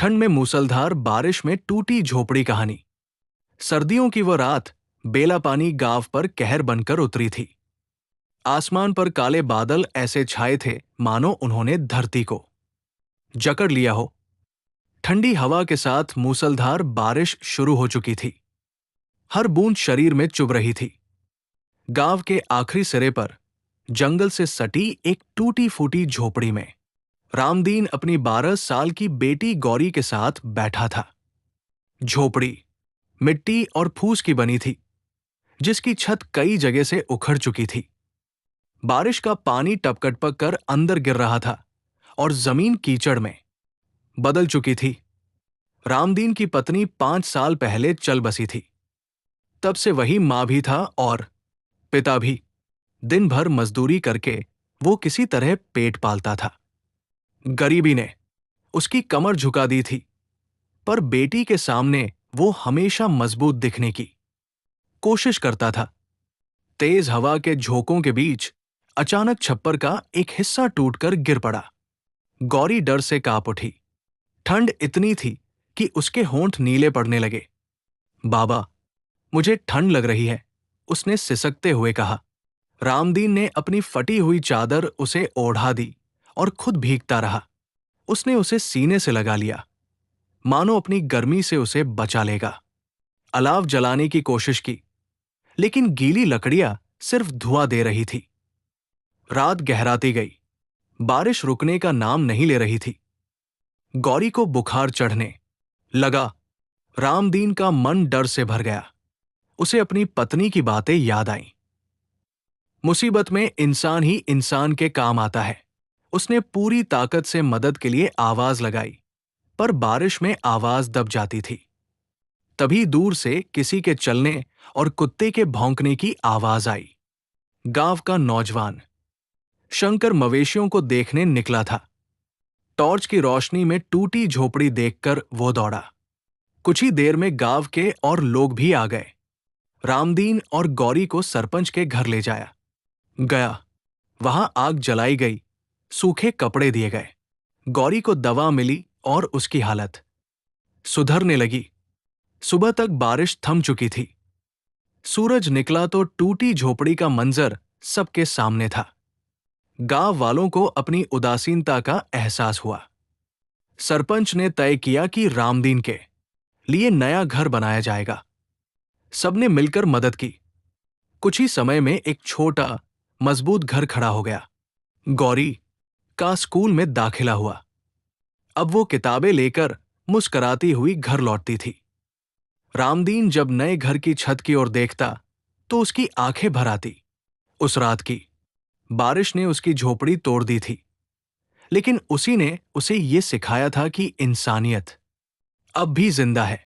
ठंड में मूसलधार बारिश में टूटी झोपड़ी कहानी। सर्दियों की वो रात बेला पानी गांव पर कहर बनकर उतरी थी। आसमान पर काले बादल ऐसे छाए थे मानो उन्होंने धरती को जकड़ लिया हो। ठंडी हवा के साथ मूसलधार बारिश शुरू हो चुकी थी। हर बूंद शरीर में चुभ रही थी। गांव के आखिरी सिरे पर जंगल से सटी एक टूटी फूटी झोपड़ी में रामदीन अपनी 12 साल की बेटी गौरी के साथ बैठा था। झोपड़ी मिट्टी और फूस की बनी थी, जिसकी छत कई जगह से उखड़ चुकी थी। बारिश का पानी टपक कर अंदर गिर रहा था और जमीन कीचड़ में बदल चुकी थी। रामदीन की पत्नी 5 साल पहले चल बसी थी। तब से वही मां भी था और पिता भी। दिन भर मजदूरी करके वो किसी तरह पेट पालता था। गरीबी ने उसकी कमर झुका दी थी, पर बेटी के सामने वो हमेशा मजबूत दिखने की कोशिश करता था। तेज हवा के झोंकों के बीच अचानक छप्पर का एक हिस्सा टूटकर गिर पड़ा। गौरी डर से कांप उठी। ठंड इतनी थी कि उसके होंठ नीले पड़ने लगे। बाबा, मुझे ठंड लग रही है, उसने सिसकते हुए कहा। रामदीन ने अपनी फटी हुई चादर उसे ओढ़ा दी और खुद भीगता रहा। उसने उसे सीने से लगा लिया, मानो अपनी गर्मी से उसे बचा लेगा। अलाव जलाने की कोशिश की, लेकिन गीली लकड़ियां सिर्फ धुआं दे रही थी। रात गहराती गई। बारिश रुकने का नाम नहीं ले रही थी। गौरी को बुखार चढ़ने लगा। रामदीन का मन डर से भर गया। उसे अपनी पत्नी की बातें याद आईं। मुसीबत में इंसान ही इंसान के काम आता है। उसने पूरी ताकत से मदद के लिए आवाज लगाई, पर बारिश में आवाज दब जाती थी। तभी दूर से किसी के चलने और कुत्ते के भौंकने की आवाज आई। गांव का नौजवान शंकर मवेशियों को देखने निकला था। टॉर्च की रोशनी में टूटी झोपड़ी देखकर वो दौड़ा। कुछ ही देर में गांव के और लोग भी आ गए। रामदीन और गौरी को सरपंच के घर ले जाया गया। वहां आग जलाई गई, सूखे कपड़े दिए गए। गौरी को दवा मिली और उसकी हालत सुधरने लगी। सुबह तक बारिश थम चुकी थी। सूरज निकला तो टूटी झोपड़ी का मंजर सबके सामने था। गांव वालों को अपनी उदासीनता का एहसास हुआ। सरपंच ने तय किया कि रामदीन के लिए नया घर बनाया जाएगा। सबने मिलकर मदद की। कुछ ही समय में एक छोटा मजबूत घर खड़ा हो गया। गौरी का स्कूल में दाखिला हुआ। अब वो किताबें लेकर मुस्कराती हुई घर लौटती थी। रामदीन जब नए घर की छत की ओर देखता तो उसकी आंखें भर आती। उस रात की बारिश ने उसकी झोपड़ी तोड़ दी थी, लेकिन उसी ने उसे ये सिखाया था कि इंसानियत अब भी जिंदा है।